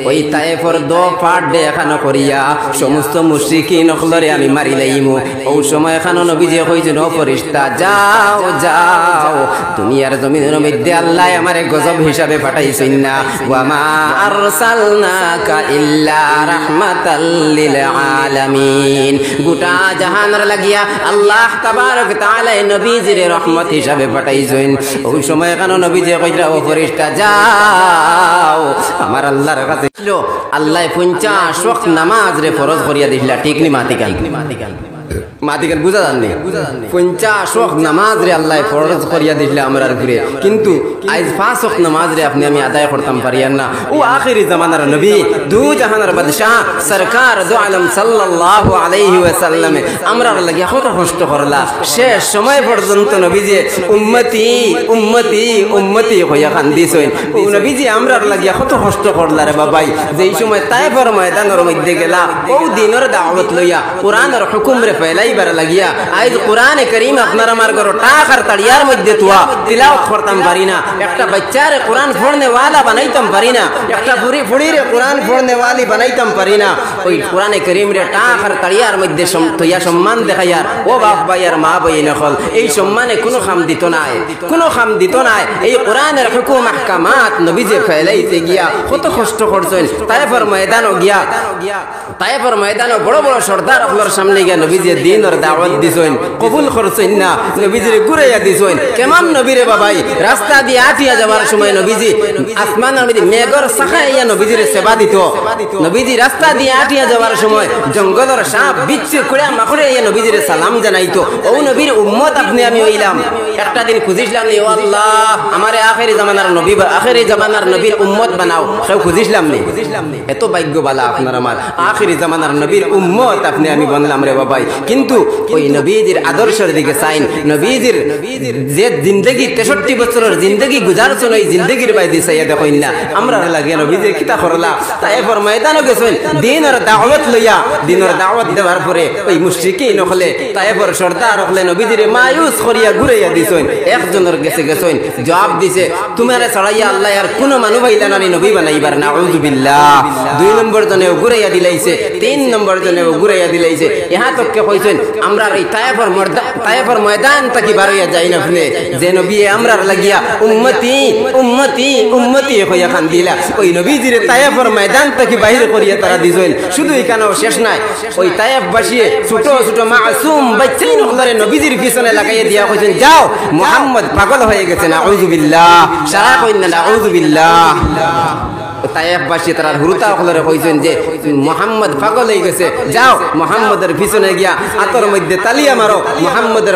ওই তায়েফর দো ফাট দে এখানো করিয়া সমস্ত মুশরিকিন হলরে আমি মারি লাইমু। ওই সময় এখানো নবীজি কইছেন ও ফেরেশতা যাও যাও, দুনিয়ার জমিনের মধ্যে আল্লাহ আমারে গজব হিসাবে পাঠাইছেন না। ওয়া মা আরসালনাকা ইল্লা রাহমাতাল লিল আলামিন, গোটা জাহানের লাগিয়া আল্লাহ তাবারক তাআলা নবীজির রহমত হিসাবে পাঠাইছেন। ওই সময় এখানো নবীজি কইরা ও ফেরেশতা যাও, আমার আল্লাহর কাছে আল্লাহ 50 ওয়াক্ত নামাজ রে ফরজ করিয়া দিলা। ঠিক নি মাতিকান মাতিকান বুঝা জাননি 50 ওয়াক্ত নামাজ রে আল্লাহ ফরজ করিয়া দিলা আমরার উপরে, কিন্তু আজ 5 ওয়াক্ত নামাজ রে আপনি আমি আদায় করতাম পারিয়ান না। ও আখিরি জামানার নবী, দু জাহানের বাদশাহ সরকার দু আলম সাল্লাল্লাহু আলাইহি ওয়াসাল্লাম আমরার লাগিয়া কত কষ্ট করলা। শেষ সময় পর্যন্ত নবীজি উম্মতি উম্মতি উম্মতি হইয়া কান্দিছেন। ও নবীজি আমরার লাগিয়া কত কষ্ট করলা রে বাবাই। যেই সময় তায়েফের ময়দানের মধ্যে গেলা, ও দিনের দাওয়াত লইয়া কোরআনের হুকুম রে ফেলাইবার লাগিয়া আজ কোরআনে কারীম আপনার আমার ঘর টাক আর তাড়িয়ার মধ্যে তুয়া তিলাওয়াত করতাম পারি না, একটা বাচ্চারে কোরআন পড়নে ওয়ালা বানাইতাম পারি না, একটা বুড়িরে কোরআন পড়নে ওয়ালি বানাইতাম পারি না। ওই কোরআনে কারীম রে টাক আর তাড়িয়ার মধ্যে তৈয়া সম্মান দেখাইয়ার ও বাপ ভাই আর মা বই নকল, এই সম্মানে কোনো খাম দিত নাই, কোনো খাম দিত নাই। এই কোরআনের হুকুম আহকামাত নবীজি ফেলাইতে গিয়া কত কষ্ট করছেন। তায়েফের ময়দানও গিয়া, তায়েফের ময়দানও বড় বড় সর্দার আপনার সামনে গিয়া নবীজি দিনের দাওয়াত দিছেন, কবুল করছেন না, নবীজিরে ঘুরাইয়া দিছেন। কেমন নবীরে বাবাই, রাস্তা দিয়ে আটিয়া যাওয়ার সময় নবীজি আসমানের মধ্যে মেঘর সাখাইয়া নবীজিরে সেবা দিত। নবীজি রাস্তা দিয়ে আটিয়া যাওয়ার সময় জঙ্গলের সাপ বিচ্ছু করে মাখড়ে নবীজিরে সালাম জানাইতো। ও নবীর উম্মত আপনি আমি হইলাম। একটা দিন খুঁজিসলাম নি, ও আল্লাহ আমারে আখেরি জামানার নবী, আখেরি জামানার নবীর উম্মত বানাও, সেও খুঁজিসলাম নি। এত ভাগ্যবালা আপনার আমার, আখেরি জামানার নবীর উম্মত আপনি আমি বনলাম রে বাবাই। কিন্তু ওই নবীজির আদর্শের দিকে চাইন, নবীজির যে জিন্দগি 63 বছরের জিন্দগি গুজারছেন, ওই জিন্দগির বাইরে চাইয়া দেখেন না আমরা লাগে নবীজির কিতা করলা। তায়েফের ময়দানও গেছেন দিনের দাওয়াত লইয়া, দিনের দাওয়াত দেওয়ার পরে ওই মুশরিকিন হলে তায়েফের সর্দার হলে নবীজিরে মায়ুস করিয়া ঘুরাইয়া দিছেন। একজনের গেছে গেছেন জবাব দিছে, তোমারে ছড়াইয়া আল্লাহ আর কোনো মানুষ পাইলা না নবী বানাইবার, নাউযুবিল্লাহ। 2 নম্বর জনেও ঘুরাইয়া দিলাইছে, 3 নম্বর জনেও ঘুরাইয়া দিলাইছে। ইহা তককে কইছেন আমরা এই তায়েফের ময়দান থেকে বারইয়া যাই না ফলে যে নবী আমরার লাগিয়া উম্মতি উম্মতি উম্মতি হইয়া খান দিলা। ওই নবীজিরে তায়েফের ময়দান থেকে বাইরে করিয়া তারা দিছেন। শুধু এখানেও শেষ নাই, ওই তায়েফবাসী ছোট ছোট মাসুম বাচ্চাই নকলরে নবীজির পিছনে লাগাইয়া দিয়া কইছেন যাও মুহাম্মদ পাগল হয়ে গেছে, নাউযুবিল্লাহ। সারা কইন না নাউযুবিল্লাহ। তায়েফবাসী তারা হুরুতা হলরে কইছেন যে মুহাম্মদ পাগল হয়ে গেছে, যাও মুহাম্মদের পিছনে গিয়া আতর মধ্যে তালিয়া মারো, মুহাম্মদের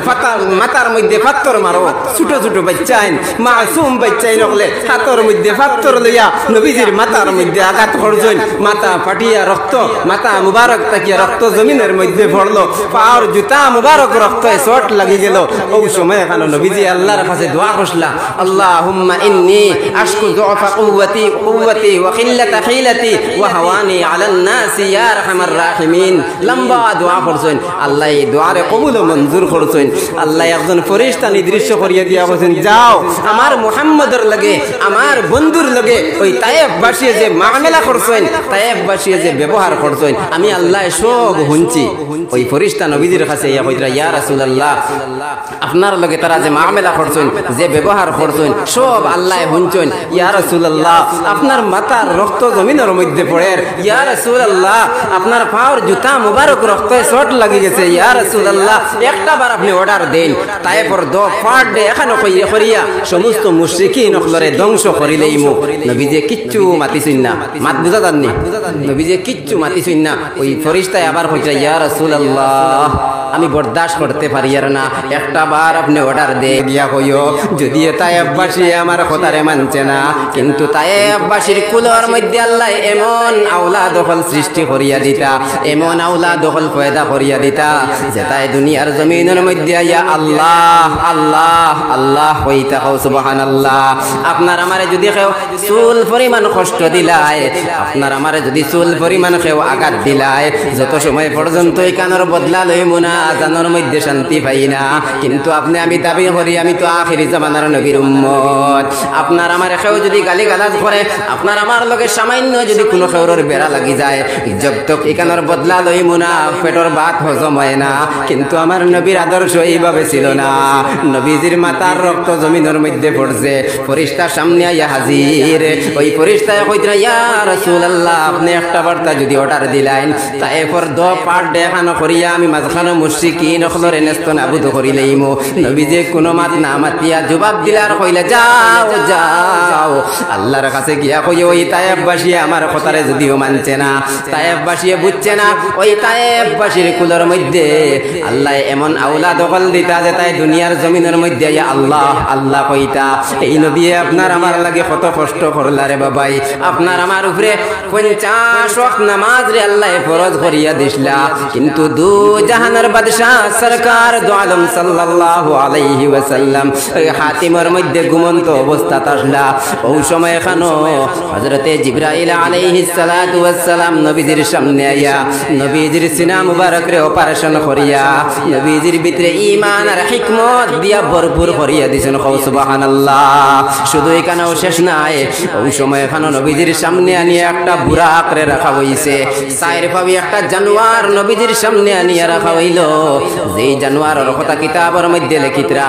মাথার মধ্যে পাথর মারো। ছোট ছোট বাচ্চাইন মাসুম বাচ্চাইন হলে হাতর মধ্যে পাথর লইয়া নবীজির মাথার মধ্যে আঘাত করছেন। মাথা ফাটিয়া রক্ত, মাথা মুবারক তাকিয়া রক্ত জমিনের মধ্যে পড়লো, পাওয়ার জুতা মুবারক রক্তে চোট লাগি গেল। ওই সময় এখানে নবীজি আল্লাহর কাছে দোয়া করলা, আল্লাহুম্মা ইন্নী আশকু যুফা কুওয়াতি কুওয়াতি ওয়া কিল্লাতা হিলাতি ওয়া হাওয়ানি আলান নাস ইয়া আরহামার রাহিমিন। লম্বা দোয়া করছেন, আল্লাহ এই দোয়ারে কবুল ও মঞ্জুর করছেন। আল্লাহ একজন ফেরেশতা নির্দিষ্ট করিয়া দিয়া বলেন যাও আমার মুহাম্মদের লগে, আমার বন্ধুর লগে ওই তায়েফবাসী যে মামলা করছেন, তায়েফবাসী যে ব্যবহার করছেন, আমি আল্লাহ সব শুনছি। ওই ফেরেশতা নবীজির কাছে ইয়া কইরা, ইয়া রাসূলুল্লাহ আপনার লগে তারা যে মামলা করছেন, যে ব্যবহার করছেন, সব আল্লাহ শুনছেন। ইয়া রাসূলুল্লাহ আপনার মাথার রক্ত জমিনের মধ্যে পড়ে, ইয়া রাসূলুল্লাহ আপনার পাওয়ার জুতা মুবারক রক্তে চোট লাগি গেছে, ইয়া রাসূলুল্লাহ একটা বার আপনি অর্ডার দেন, তারপর দো ফাট দে এখানে করিয়া সমস্ত মুশরিকিন নখলরে ধ্বংস করিলেইমু। নবীজি কিচ্ছু মাতিছেন না, মাত বুঝা জাননি, নবীজি কিচ্ছু মাতিছেন না। ওই ফেরেশতায় আবার কইছে, ইয়া রাসূলুল্লাহ আমি বরদাস্ত করতে পারি আর না, একটা বার আপনি অর্ডার দে গিয়া কইও যদি তায়েফবাসী আমার কথারে মানছে না, কিন্তু তায়েফবাসীর কুলর মধ্যে আল্লাহ এমন আওলাদ দখল সৃষ্টি করিয়া দিতা, এমন আওলাদ দখল পয়দা করিয়া দিতা যে তাই দুনিয়ার জমিনের মধ্যে ইয়া আল্লাহ আল্লাহ আল্লাহ হইতা হও সুবহানাল্লাহ। আপনার আমারে যদি কেউ চুল পরিমাণ কষ্ট দিলায়, আপনার আমারে যদি চুল পরিমাণ কেউ আঘাত দিলায়, যত সময় পর্যন্ত এই কানের বদলা লইব না না, জানোর মধ্যে শান্তি পাই না, কিন্তু আপনি আমি দাবি করি আমি তো আখিরি জামানার নবীর উম্মত। আপনার আমার কেউ যদি গালি গালাজ করে, আপনার আমার লগে সামান্য যদি কোনো খেউরের বেড়া লাগি যায়, জব তক এখানোর বদলা লইমু না, পেটর ভাত হজম হয় না। কিন্তু আমার নবীর আদর্শ এইভাবে ছিল না। নবীজির মাতার রক্ত জমিনের মধ্যে পড়ছে, ফেরেশতার সামনে আইয়া হাজির। ওই ফেরেশতায় কইরা ইয়া রাসূলুল্লাহ, আপনি একটা বার্তা যদি অর্ডার দিলেন, তারপর দ পাঠ দেখানো করিয়া আমি মাঝখানে মুশরিকিন হলরে নেস্ত নাবুদ করিলেইমু। নবীজি কোনো মাত না মাতিয়া জবাব দিলার কইলে যাও যাও, আল্লাহর কাছে গিয়া কই ওই তায়েববাসী আমার কথারে যদিও মানছে না, তায়েববাসী বুঝছে না, ওই তায়েববাসীর কুলের মধ্যে আল্লাহ এমন আওলাদ দখল দিতা যে তাই দুনিয়ার জমিনের মধ্যে আল্লাহ আল্লাহ কইতা। এই নবী আপনার আমার লাগে কত কষ্ট করলা রে বাবাই, আপনার আমার উপরে 50 ওয়াক্ত নামাজ রে আল্লাহ ফরজ করিয়া দিছলা, কিন্তু দু জাহানের বাদশা সরকার দু আলম সাল্লাল্লাহু আলাইহি ওয়াসাল্লাম হাতিমের মধ্যে ঘুমন্ত অবস্থা আসলা। ওই সময় এখানো হযরতে জিবরাইল আলাইহিস সালাতু ওয়াস সালাম নবীজির সামনে আইয়া নবীজির সিনা মুবারক রে অপারেশন করিয়া নবীজির ভিতরে ঈমান আর হিকমত দিয়া ভরপুর করিয়া দিছেন। সুবহানাল্লাহ। শুধু এখানেও শেষ নাই, ওই সময় এখানো নবীজির সামনে আনিয়ে একটা বুরাক রে রাখা হইছে, সাইর পাবি একটা জানোয়ার নবীজির সামনে আনিয়ে রাখা হইল। যেই জানোয়ারের কথা কিতাবের মধ্যে লিখিতরা,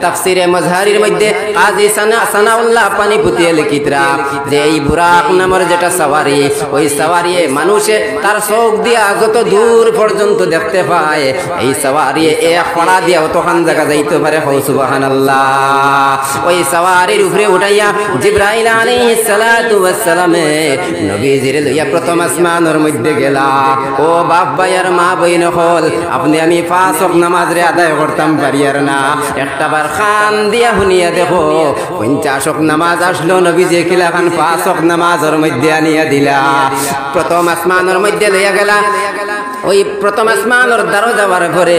তাফসিরে মাজহারির মধ্যে কাজী সানাউল্লাহ পানিপুতিয়া লিখিতরা যে এই বুরাক নামের যেটা সওয়ারি, ওই সওয়ারি মানুষে তার চোখ দিয়া যত দূর পর্যন্ত দেখতে পায়, এই সওয়ারি এক পড়া দিয়া অতখান জায়গা যাইতে পারে। সুবহানাল্লাহ। ওই সওয়ারির উপরে উঠাইয়া জিবরাইল আলাইহিস সালাতু ওয়াস সালামে নবীজির লইয়া প্রথম আসমানের মধ্যে গেলা। ও বাপ ভাইয়ার মা বইন হল, আপনি আমি 5 ওয়াক্ত নামাজ রে আদায় করতাম পারি আর না, একটা বার খান দিয়া শুনিয়া দেখো 50 ওয়াক্ত নামাজ আসলো, নবীজি কিলা খান 5 ওয়াক্ত নামাজের মধ্যে আনিয়া দিলা। প্রথম আসমানের মধ্যে লইয়া গেলা। ওই প্রথম আসমানের দ্বারা যাওয়ার পরে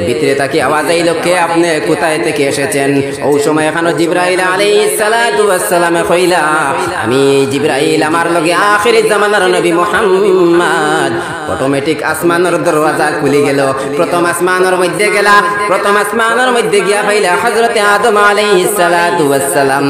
ভিতরে তাকে আওয়াজ আইল, কে আপনি, কোথায় থেকে এসেছেন? ওই সময় এখানে জিবরাইল আলাইহিস সালাতু ওয়াস সালামে কইলা, আমি জিবরাইল, আমার লগে আখিরি জামানার নবী মুহাম্মদ। অটোমেটিক আসমানের দরওয়াজা খুলে গেল। প্রথম আসমানের মধ্যে গেলা। প্রথম আসমানের মধ্যে গিয়া পাইলা হযরতে আদম আলাইহিস সালাতু ওয়াস সালাম।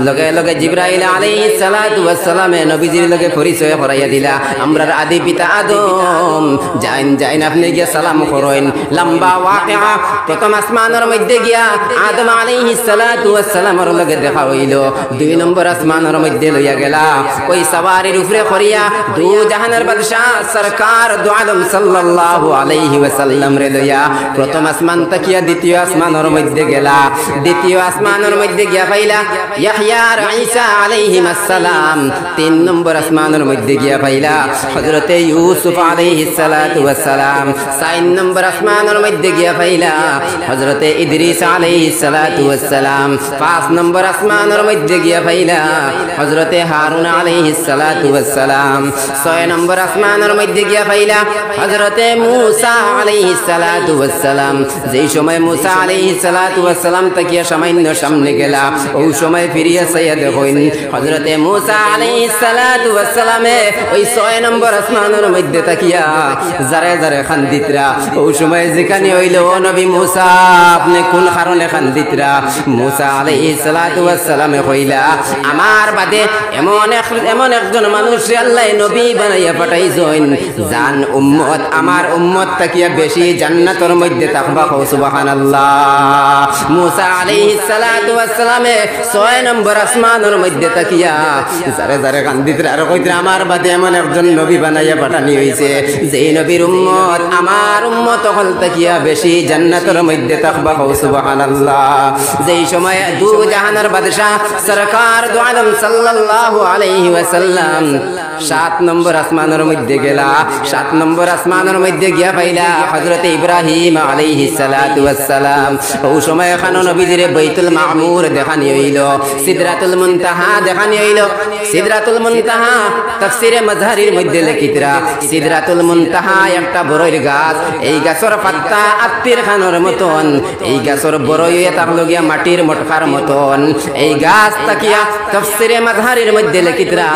লগে লগে জিবরাইল আলাইহিস সালাতু ওয়াস সালামে নবীজির লগে পরিচয় করাইয়া দিলা, আমরার আদি পিতা আদম, যাইন যাইন আপনি গিয়া সালাম করেন। লম্বা ওয়াকিয়া। প্রথম আসমানের মধ্যে গিয়া আদম আলাইহিস সালাতু ওয়াস সালামের লগে দেখা হইল। 2 নম্বর আসমানের মধ্যে লইয়া গেলা। ওই সওয়ারির উপরে করিয়া দু জাহানের বাদশা সরকার দু আলম সাল্লাল্লাহু আলাইহি ওয়াসাল্লাম রে লইয়া প্রথম আসমান তাকিয়া দ্বিতীয় আসমানের মধ্যে গেলা। দ্বিতীয় আসমানের মধ্যে গিয়া পাইলা ইয়াহইয়া আর ঈসা আলাইহিস সালাম। 3 নম্বর আসমানের মধ্যে গিয়া পাইলা হযরতে ইউসুফ আলাইহিস সালাতু ওয়াস সালাম। 4 নম্বর আসমানের মধ্যে গিয়া পাইলা হযরতে ইদ্রিস আলাইহিস সালাতু ওয়াস সালাম। 5 নম্বর আসমানের মধ্যে গিয়া পাইলা হযরতে হারুন আলাইহিস সালাতু ওয়াস সালাম। 6 নম্বর আসমানের মধ্যে গিয়া পাইলা হযরতে মূসা আলাইহিস সালাতু ওয়াস সালাম। যেই সময় মূসা আলাইহিস সালাতু ওয়াস সালাম তাকিয়া সামান্য সামনে গেলা, ওই সময় ফিরিয়া চাইয়া দেখুন হযরতে মূসা আলাইহিস সালাতু ওয়াস সালামে ওই 6 নম্বর আসমানের মধ্যে তাকিয়া জারে জারে খান্দিতরা। ওই সময় যেখানে হইল, ও নবী মূসা, আপনি কোন কারণে খান্দিতরা? মূসা আলাইহিস সালাতু ওয়াস সালামে কইলা, আমার বাদে এমন একজন মানুষ আল্লাহ নবী বানাইয়া পাঠাইছেন, জান উম্মত আমার উম্মত তাকিয়া বেশি জান্নাতের মধ্যে থাকবা। সুবহানাল্লাহ। মূসা আলাইহিস সালাতু ওয়াস সালামে 6 নম্বর আসমানের মধ্যে তাকিয়া জারে জারে কান্দিতরা আর কইতরা, আমার বাদে এমন একজন নবী বানাইয়া পাঠানি হইছে, যেই নবীর উম্মত আমার উম্মত হল তাকিয়া বেশি জান্নাতের মধ্যে থাকবা। সুবহানাল্লাহ। যেই সময় দু জাহানের বাদশা সরকার দু আলম সাল্লাল্লাহু আলাইহি ওয়াসাল্লাম 7 নম্বর আসমানের মধ্যে গেলা। 7 নম্বর আসমানের মধ্যে গিয়া পাইলা হযরতে ইব্রাহিম আলাইহিস সালাতু ওয়াস সালাম। ওই সময় এখানে নবীজিরে বাইতুল মামুর দেখানি হইল, সিদরাতুল মুনতাহা দেখানি হইল। সিদরাতুল মুনতাহা তাফসিরে মাজহারির মধ্যে লিখিতরা সিদরাতুল মুনতাহা একটা বড়ইর গাছ, এই গাছের পাত্তা আত্মীর খানোর মতন, এই গাছের বড়ই থাকলো গিয়া মাটির মটকার মতন। এই গাছ তাকিয়া তাফসিরে মাযহারির মধ্যে লিখিতরা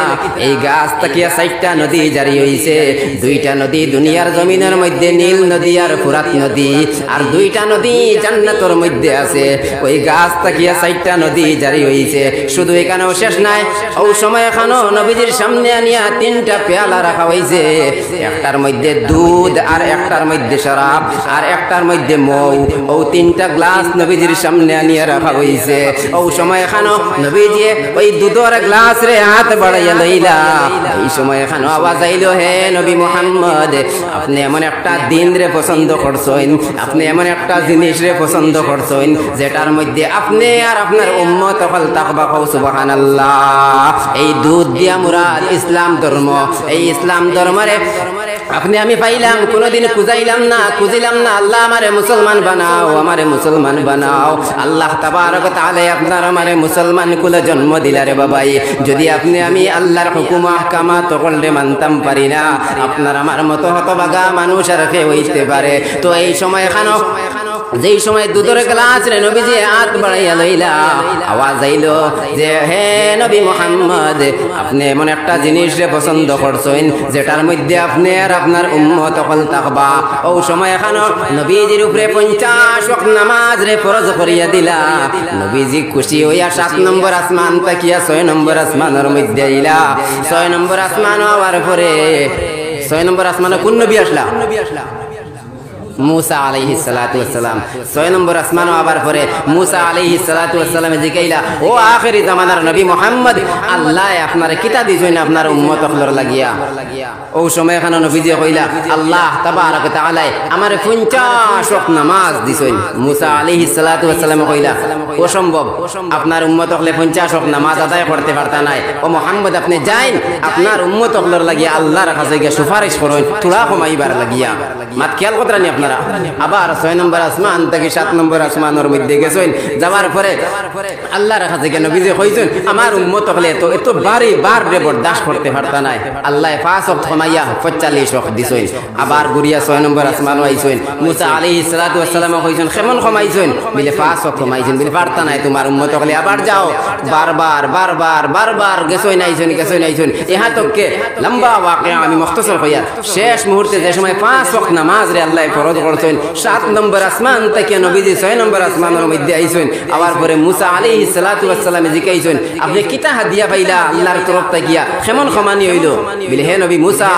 এই গাছ তাকিয়া 4টা নদী জারি হইছে। 2টা নদী দুনিয়ার জমিনের মধ্যে, নীল নদী আর ফুরাত নদী, আর 2টা নদী জান্নাতের মধ্যে আছে। ওই গাছ তাকিয়া 4টা নদী জারি হইছে। শুধু এখানেও শেষ নাই, ওই সময় এখানেও নবীজির সামনে আনিয়া 3টা পেয়ালা রাখা হইছে। একটার মধ্যে দুধ, আর একটার মধ্যে শরাব, আর একটার মধ্যে মৌ। ও 3টা গ্লাস নবীজির সামনে আনিয়া রাখা হইছে। ওই সময় এখানেও নবীজি ওই দুধের গ্লাস রে হাত বাড়াইয়া লইলা। এই সময় এখানেও আওয়াজ আইলো, হে নবী মুহাম্মদ, আপনি এমন একটা দিন রে পছন্দ করছেন, আপনি এমন একটা জিনিস রে পছন্দ করছেন যেটার মধ্যে আপনি আর আপনার উম্মত হল তাকবা। সুবহানাল্লাহ। এই দুধ দিয়া মুরাদ ইসলাম ধর্ম। এই ইসলাম ধর্মরে আপনি আমি পাইলাম, কোনদিন খুঁজাইলাম না, খুঁজিলাম না আল্লাহ আমারে মুসলমান বানাও, আমারে মুসলমান বানাও। আল্লাহ তাবারক তাআলা আপনার আমারে মুসলমান কুলে জন্ম দিলারে বাবাই। যদি আপনি আমি আল্লাহর হুকুম আহকামাত করলে মানতাম পারি না, আপনার আমার মতো হতভাগা মানুষ আর কেউ হইতে পারে। তো এই সময় খানো, যেই সময় দুধের গ্লাস রে নবীজি হাত বাড়াইয়া লইলা, আওয়াজ আইলো যে হে নবী মুহাম্মদ, আপনি এমন একটা জিনিস রে পছন্দ করছেন যেটার মধ্যে আপনি আর আপনার উম্মত হল তাকবা। ও সময় এখানে নবীজির উপরে 50 ওয়াক্ত নামাজ রে ফরজ করিয়া দিলা। নবীজি খুশি হইয়া 7 নম্বর আসমান তাকিয়া 6 নম্বর আসমানের মধ্যে আইলা। 6 নম্বর আসমান হওয়ার পরে 6 নম্বর আসমানে কোন নবী আসলা? मूसा अलैहिस्सलाम। 6 নম্বর আসমান আবার পরে मूसा अलैहिस्सलाम জিগাইলা, ও আখেরি জামানার নবী মুহাম্মদ, আল্লাহ আপনার কিতা দিছেন আপনার উম্মত হলর লাগিয়া? ও সময় এখানে নবীজি কইলা, আল্লাহ তাবারক তাআলা আমারে 50 ওয়াক্ত নামাজ দিছেন। मूसा अलैहिस्सलाम কইলা, ও সম্ভব, আপনার উম্মত হলে 50 ওয়াক্ত নামাজ আদায় করতে পারতা নাই। ও মুহাম্মদ, আপনি যাইন আপনার উম্মত হলর লাগিয়া আল্লাহর কাছে গিয়ে সুপারিশ করুন তোরা কমাইবার লাগিয়া। মাত খেয়াল কথা নি আপনারা? আবার 6 নম্বর আসমান থেকে 7 নম্বর আসমানের মধ্যে গেছেন। যাওয়ার পরে আল্লাহর কাছে গিয়ে নবীজি কইছেন, আমার উম্মত হলে এত বারে বার রে বরদাস্ত করতে পারতা নাই। আল্লাহ 5 ওয়াক্ত কমাইয়া 45 ওয়াক্ত দিছেন। আবার গুরিয়া 6 নম্বর আসমান আইছেন। मूसा अलैहिस्सलाम কইছেন, কেমন কমাইছেন? বলে 5 ওয়াক্ত কমাইছেন। বলে পারতা নাই তোমার উম্মত হলে, আবার যাও। বারবার গেছেন আইছেন। ইহা তককে লম্বা ওয়াকিয়া আমি মুখতাসর কইয়া শেষ মুহূর্তে যে সময় 5 ওয়াক্ত নামাজ রে আল্লাহ ফরজ করছেন, 7 নম্বর আসমান থেকে নবীজি 6 নম্বর আসমানের মধ্যে আইছেন। আবার পরে मूसा अलैहिस्सलाम জিকাইছেন, আপনি কিতা হাদিয়া পাইলা আল্লাহর তরফ থেকে, কেমন ক্ষমানি হইল? বলে হে নবী मूसा,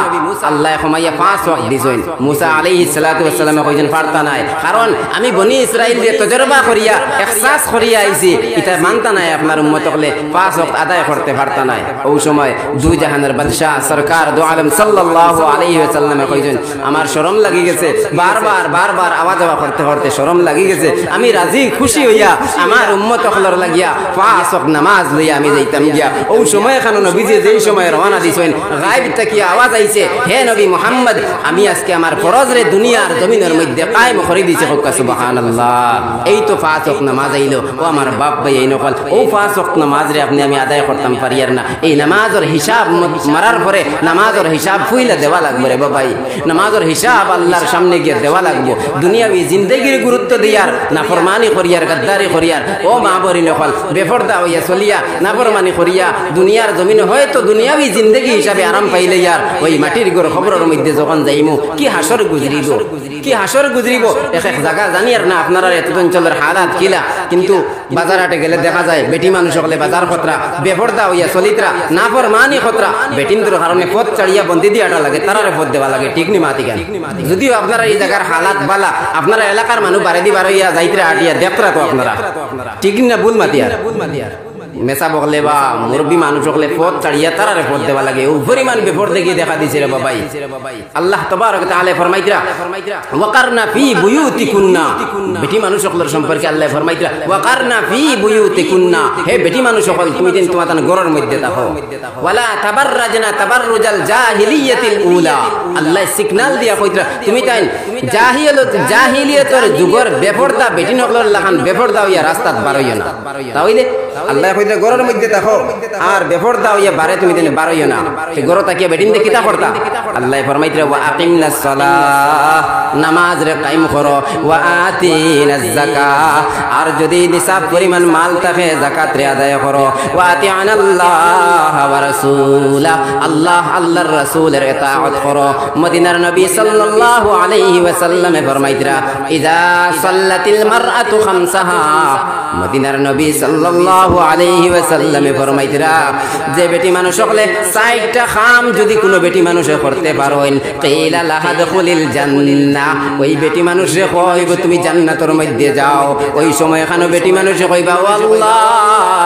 আল্লাহ ক্ষমাইয়া 5 ওয়াক্ত দিছেন। मूसा अलैहिस्सलाम কইছেন, পারতা নাই, কারণ আমি বনি ইসরাইল দিয়ে তজরবা করিয়া ইহসাস করিয়া আইছি, এটা মানতা নাই আপনার উম্মত হলে 5 ওয়াক্ত আদায় করতে পারতা নাই। ওই সময় দুই জাহানের বাদশা সরকার দু আলম সাল্লাল্লাহু আলাইহি ওয়াসাল্লাম কইছেন, আমার শরম লাগি গেছে, বারবার আওয়াজ করতে শরম লাগি গেছে, আমি রাজি খুশি হইয়া আমার উম্মত হলর লাগিয়া 5 ওয়াক্ত নামাজ লইয়া আমি যাইতাম গিয়া। ওই সময় এখানে নবীজি যেই সময় রওনা দিছেন, গায়ব থেকে আওয়াজ আইছে, হে নবী মুহাম্মদ, আমি আজকে আমার ফরজ রে দুনিয়ার জমিনের মধ্যে কায়েম করে দিয়েছি। সুবহানাল্লাহ। এই তো 5 ওয়াক্ত নামাজ আইলো। ও আমার বাপ ভাই, এই নকল ও 5 ওয়াক্ত নামাজ রে আপনি আমি আদায় করতাম পারিয়ার না। এই নামাজের হিসাব মারার পরে নামাজের হিসাব ফুইলা দেওয়া লাগবে রে বাবাই। নামাজের হিসাব আল্লাহর সামনে গিয়ে দেওয়া লাগবো। দুনিয়াবি জিন্দগির গুরুত্ব দিয়ার নাফরমানি করিয়ার, গাদ্দারি করিয়ার, ও মা বরি নকল বেফরদা হইয়া চলিয়া নাফরমানি করিয়া দুনিয়ার জমিনে হয়তো দুনিয়াবি জিন্দগি হিসাবে আরাম পাইলে ইয়ার ওই মাটির ঘর খবরের মধ্যে যখন যাইমু কি হাসর গুজরিব এক জায়গা জানি আর না আপনারা এত অঞ্চলের হালাত কিলা। কিন্তু বাজার হাটে গেলে দেখা যায় বেটি মানুষ হলে বাজার খতরা, বেফরদা হইয়া চলিতরা, নাফরমানি খতরা, বেটিনদের কারণে পথ চাড়িয়া বন্দি দিয়াটা লাগে, তারারে পথ দেওয়া লাগে। ঠিক নি মাতি গান? যদিও আপনারা এই জায়গার হালাত বালা, আপনারা এলাকার মানুষ বাড়ি বাড়াইয়া যাইতরা আটিয়া দেখতরা তো আপনারা, ঠিক না? ভুল মাতিয়ার মেসা বকলে বা মুরব্বী মানুষ হলে পথ চাড়িয়া তারারে পথ দেওয়া লাগে। ও পরিমাণ বেফর দেখি দেখা দিছে রে বাবাই। আল্লাহ তাবারক তাআলা ফরমাইতরা, ওয়াকারনা ফি বুয়ুতিকুন্না, বেটি মানুষ সকলের সম্পর্কে আল্লাহ ফরমাইতরা, ওয়াকারনা ফি বুয়ুতিকুন্না, হে বেটি মানুষ সকল তুমি দিন তোমার ঘরের মধ্যে থাকো। ওয়ালা তাবাররাজনা তাবাররুজাল জাহিলিয়াতিল উলা, আল্লাহ সিগন্যাল দিয়া কইতরা তুমি তাই জাহিলিয়াতের যুগের বেফরদা বেটি সকলের লাগান বেফরদা হইয়া রাস্তাত বার হইও না। তাহলে আল্লাহ কইতে ঘরের মধ্যে থাকো আর বেপরদা হইয়া বারে তুমি দিনে বারইও না এই ঘর তাকিয়া বেটিন দে কিতা করতা আল্লাহ ফরমাইতরা ওয়া আকিমনাস সালাহ নামাজ রে কায়েম করো ওয়া আতিনাজ যাকাত আর যদি নিসাব পরিমাণ মাল থাকে যাকাত রে আদায় করো ওয়া আতিআনাল্লাহ ওয়া রাসূলা আল্লাহ আল্লাহর রাসূলের ইতাআত করো মদিনার নবী সাল্লাল্লাহু আলাইহি ওয়াসাল্লাম ফরমাইতরা ইযা সাল্লাতিল মারআতু খামসাহা মদিনার নবী সাল্লাল্লাহু আলাইহি ওয়াসাল্লাম ফরমাইতরা যে বেটি মানুষ হলে 60টা কাম যদি কোনো বেটি মানুষে করতে পারেন কিলা লাহা দুখুলিল জান্নাহ ওই বেটি মানুষে কইব তুমি জান্নাতের মধ্যে যাও ওই সময় এখানে বেটি মানুষে কইবা আল্লাহ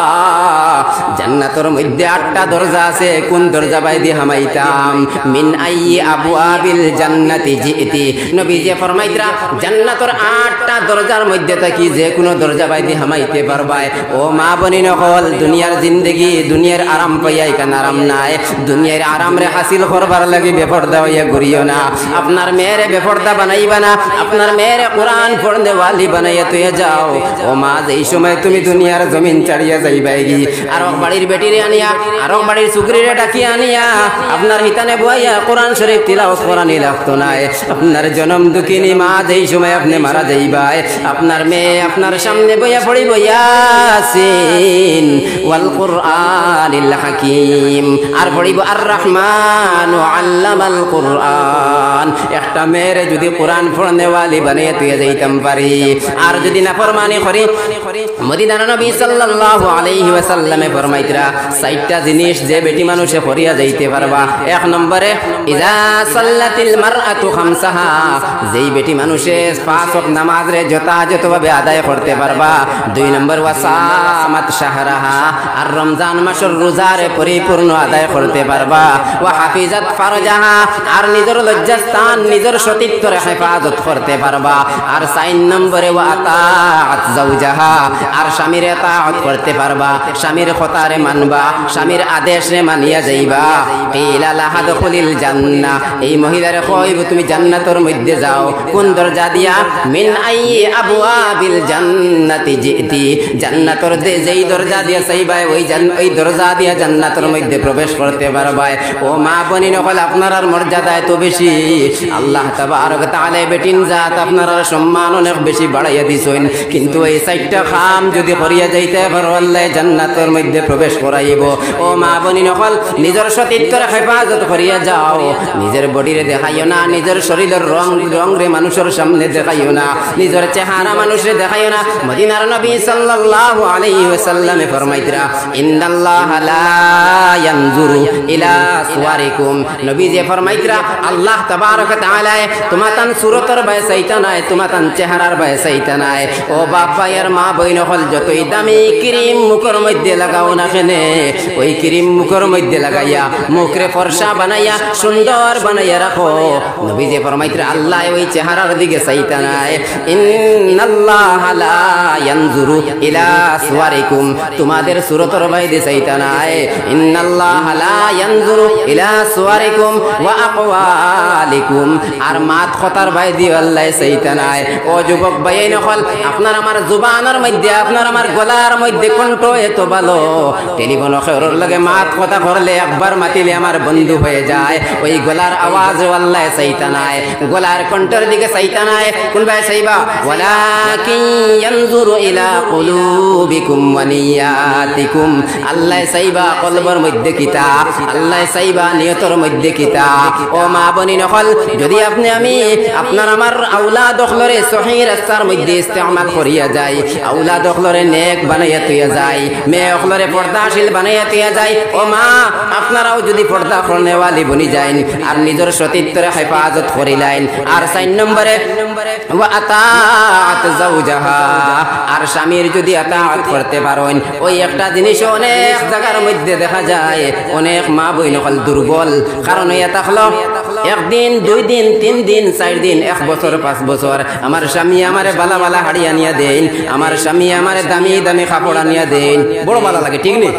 জান্নাতের মধ্যে 8টা দরজা আছে কোন দরজা বাইদি হামাইতাম মিন আইয়ি আবওয়াবিল জান্নাতি জিতি নবী যে ফরমাইতরা জান্নাতের 8টা দরজার মধ্যে থাকি যে কোনো দরজা বাইদি হামাইতে পারবাই ও মা বনি নকল দুনিয়ার জিন্দেগি দুনিয়ার আরাম পাইয়াই কান আরাম নাই দুনিয়ার আরাম রে হাসিল করবার লাগি বেপরদা হইয়া ঘুরিও না আপনার মেয়েরে বেপরদা বানাইবা না আপনার মেয়েরে কোরআন পড়নে ওয়ালি বানাইয়া তুই যাও ও মা এই সময় তুমি দুনিয়ার জমিন ছাড়িয়া যাইবাই গি আর বাড়ির বেটিরে আনিয়া আর বাড়ির সুগরিরে ডাকি আনিয়া আপনার হিতানে বইয়া কোরআন শরীফ তিলাওয়াত করানি লাগতো না আপনার জনম দুঃখিনী মা এই সময় আপনি মারা যাইবাই আপনার মেয়ে আপনার সামনে বইয়া পড়িব ইয়াসিন ওয়াল কুরআনিল হাকীম আর পড়িব আর রহমান আল্লামাল কুরআন একটা মেয়েরে যদি কোরআন পড়নে ওয়ালি বানিয়ে তুই যাইতাম পারি আর যদি নাফরমানি করি মদিনার নবী সাল্লাল্লাহু আলাইহি ওয়াসাল্লামে ফরমাইতরা 60টা জিনিস যে বেটি মানুষে করিয়া যাইতে পারবা এক নম্বরে ইযা সাল্লাতিল মারআতু খামসাহা যেই বেটি মানুষে 5 ওয়াক্ত নামাজ রে যথাযথভাবে আদায় করতে পারবা দুই নম্বর ওয়াসামাত শাহরাহা আর রমজান মাসের রোজারে পরিপূর্ণ আদায় করতে পারবা ওয়া হাফিজাত ফারজাহা আর নিজের লজ্জাস্থান নিজের সতীত্বরে হেফাজত করতে পারবা আর 4 নম্বরে ওয়া আতাআত যাওজাহা আর স্বামীর ইতাআত করতে পারবা স্বামীর কথারে মানবা স্বামীর আদেশে মানিয়া যাইবা কিলা লাহা দুখুলিল জান্নাহ এই মহিলারে কইব তুমি জান্নাতের মধ্যে যাও কোন দরজা দিয়া মিন আইয়ি আবওয়াবিল জান্নাতি জিতি জান্নাতের যেই দরজা দিয়া চাইবা ওই দরজা দিয়া জান্নাতের মধ্যে প্রবেশ করতে পারবা ও মা বনি নকল আপনার আর মর্যাদা এত বেশি আল্লাহ তাবারক তাআলা বেটিন জাত আপনার সম্মান অনেক বেশি বাড়াইয়া দিছেন কিন্তু এই 4টা কাম যদি করিয়া যাইতে পারো আল্লাহ জান্নাতের মধ্যে প্রবেশ করাইব ও মা বনি নকল নিজের সতীত্বর হেফাজত করিয়া যাও নিজের বডিরে দেখাইও না নিজের শরীরের রং রে মানুষের সামনে দেখাইও না নিজের চেহারা মানুষে দেখাইও না মদিনার নবী সাল্লাল্লাহু আলাইহি ওয়াসাল্লামে ফরমাইতরা ইন্নাল্লাহা লা ইয়ানজুরু ইলা সুওয়ারিকুম নবী যে ফরমাইতরা আল্লাহ তাবারক তাআলা তোমাতান সুরতর বায় চাইতা নাই তোমাতান চেহারার বায় চাইতা নাই ও বাবা এর মা বই নকল যতই দামি ক্রিম মুখের মধ্যে লাগাও না কেনে ওই ক্রিম মুখের মধ্যে লাগাইয়া মুখরে ফর্সা বানাইয়া সুন্দর বানাইয়া রাখো নবী যে ফরমাইতরা আল্লাহ ওই চেহারার দিকে চাইতা নাই ইন্নাল্লাহা লা ইয়ানজুরু ইলা সুওয়ারিকুম তোমাদের সুরতর বাইরে চাইতা নাই ইন্নাল্লাহা লা ইয়ানজুরু ইলা সুওয়ারিকুম ওয়া আকওয়ালিকুম আর মাত কথার বাইরে আল্লাহ চাইতা নাই ও যুবক ভাই নকল আপনার আমার জুবানের মধ্যে আপনার আমার গলার মধ্যে কণ্ঠ এত ভালো টেলিফোন খেরর লাগে মাত কথা করলে একবার মাতিলে আমার বন্ধু হয়ে যায় ওই গলার আওয়াজ আল্লাহ চাইতা নাই গলার কণ্ঠের দিকে চাইতা নাই কোন ভাই চাইবা ওয়ালাকিন ইয়ানজুরু ইলা কুলুবিকুম ওয়া নিয়াতিকুম আল্লাহ চাইবা কলবের মধ্যে কিতা আল্লাহ চাইবা নিয়তের মধ্যে কিতা ও মা বনি নকল যদি আপনি আমি আপনার আমার আওলাদ হলরে সহিহ রাস্তার মধ্যে ইস্তেমাল করিয়া যাই আওলাদ হলরে নেক বানাইয়া তুইয়া যাই মেয়ে হলরে পর্দাশীল বানাইয়া তুইয়া যাই ও মা আপনারাও যদি পর্দা করনেওয়ালি বনি যাইন আর নিজের সতীত্বরে হেফাজত করিলেন আর 4 নম্বরে ওয়া আতাআত যাওজাহা আর স্বামীর যদি আতাআত করতে পারেন ওই একটা জিনিস অনেক জায়গার মধ্যে দেখা যায় অনেক মা বই নকল দুর্বল কারণ এটা হলো একদিন 2 দিন 3 দিন 4 দিন 1 বছর 5 বছর আমার স্বামী আমারে বালা বালা হাড়ি আনিয়া দেন আমার স্বামী আমারে দামি দামি কাপড় আনিয়া দেন বড় ভালো লাগে ঠিক নেই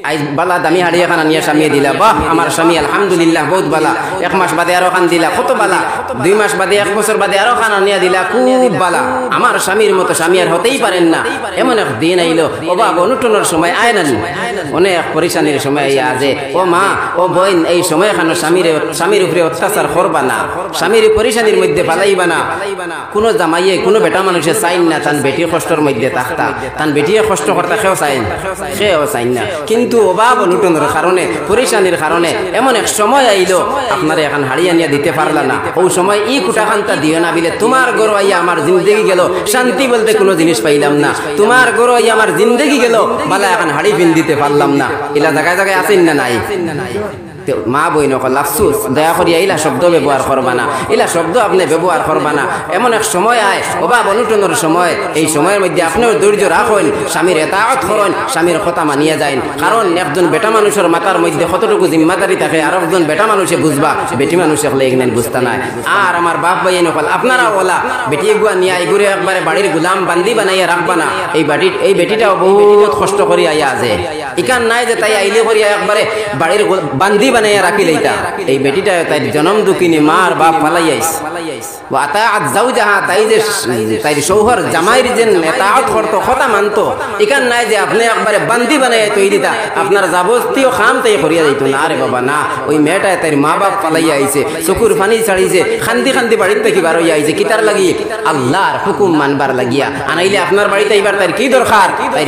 আজ বালা দামি হাড়ি এখান নিয়ে স্বামী দিলা, বাহ আমার স্বামী আলহামদুলিল্লাহ বহুত বালা। 1 মাস বাদে আরো খান দিলা, কত বালা। 2 মাস বাদে 1 বছর বাদে আরো খান নিয়ে দিলা, খুব বালা। আমার স্বামীর মতো স্বামী আর হতেই পারেন না। এমন এক দিন আইলো, অভাব অনুটনের সময় আয় না, অনেক পরিশানির সময় আইয়া যে ও মা ও বোন এই সময় খানো স্বামীর উপরে অত্যাচার করবা না, স্বামীর পরিশানির মধ্যে ফালাইবা না। কোনো জামাইয়ে কোনো বেটা মানুষে চাইন না তান বেটি কষ্টর মধ্যে থাকতা, তান বেটিয়ে কষ্ট করতা সেও চাইন না। কিন্তু অভাব অনুটনের কারণে পরিশানির কারণে এমন এক সময় আইলো আপনারা এখন হাড়িয়া নিয়ে দিতে পারলা না। ওই সময় ই কুটাখান্তা দিও না বিলে তোমার গরো আইয়া আমার জিন্দগি গেল, শান্তি বলতে কোনো জিনিস পাইলাম না। তোমার গরো আইয়া আমার জিন্দগি গেল, বালা এখন হাড়ি পিন দিতে পারলাম না। এলা জায়গায় জায়গায় আছেন না নাই? মা বই নকল আফসুস, দয়া করিয়া ইলা শব্দ ব্যবহার করবা না, ইলা শব্দ আপনি ব্যবহার করবা না। এমন এক সময় আয় অভাব অনুটনের সময়, এই সময়ের মধ্যে আপনিও ধৈর্য রাখুন, স্বামীর এতাআত করুন, স্বামীর কথা মানিয়ে যাইন। কারণ একজন বেটা মানুষের মাথার মধ্যে কতটুকু জিম্মাদারি থাকে আর একজন বেটা মানুষে বুঝবা, বেটি মানুষে হলে এগনেন বুঝতা নাই। আর আমার বাপ ভাই নকল আপনারা ওলা বেটি গুয়া নিয়ে এগুলো একবারে বাড়ির গুলাম বান্দি বানাইয়া রাখবা না। এই বেটিটাও বহুত কষ্ট করি আইয়া আছে, ইকান নাই যে তাই আইলে করিয়া একবারে বাড়ির বান্দি বানাইয়া রাখি লইতা। এই বেটিটা তাই জনম দুঃখিনী মার বাপ ফালাই আইস আতাআত যাওজাহা, তাই যে তাই শৌহর জামাইর যে এতাআত করতো কথা মানতো, ইকান নাই যে আপনি একবারে বান্দি বানাইয়া তৈরি দিতা, আপনার যাবতীয় কাম তাই করিয়া যাইতো না। আরে বাবা না, ওই মেয়েটা তাই মা বাপ ফালাইয়া আইছে, চকুর পানি ছাড়িছে, খান্দি খান্দি বাড়ির থেকে বার হইয়া আইছে কিতার লাগি? আল্লাহর হুকুম মানবার লাগিয়া। আনাইলে আপনার বাড়িতে এবার তাই কি দরকার? তাই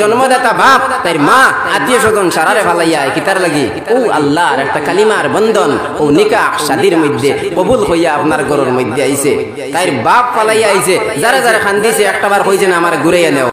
জন্মদাতা বাপ, তাই মা, আত্মীয় স্বজন সারারে ফালাইয়া কিতার লাগি? ও আল্লাহর একটা কালিমার বন্ধন, ও নিকাহ শাদীর মধ্যে কবুল হইয়া আপনার ঘরের মধ্যে আইছে। তাই বাপ ফালাইয়া আইছে, যারা যারা খান্দিছে একটা বার কইছে না আমার ঘুরাইয়া নেও।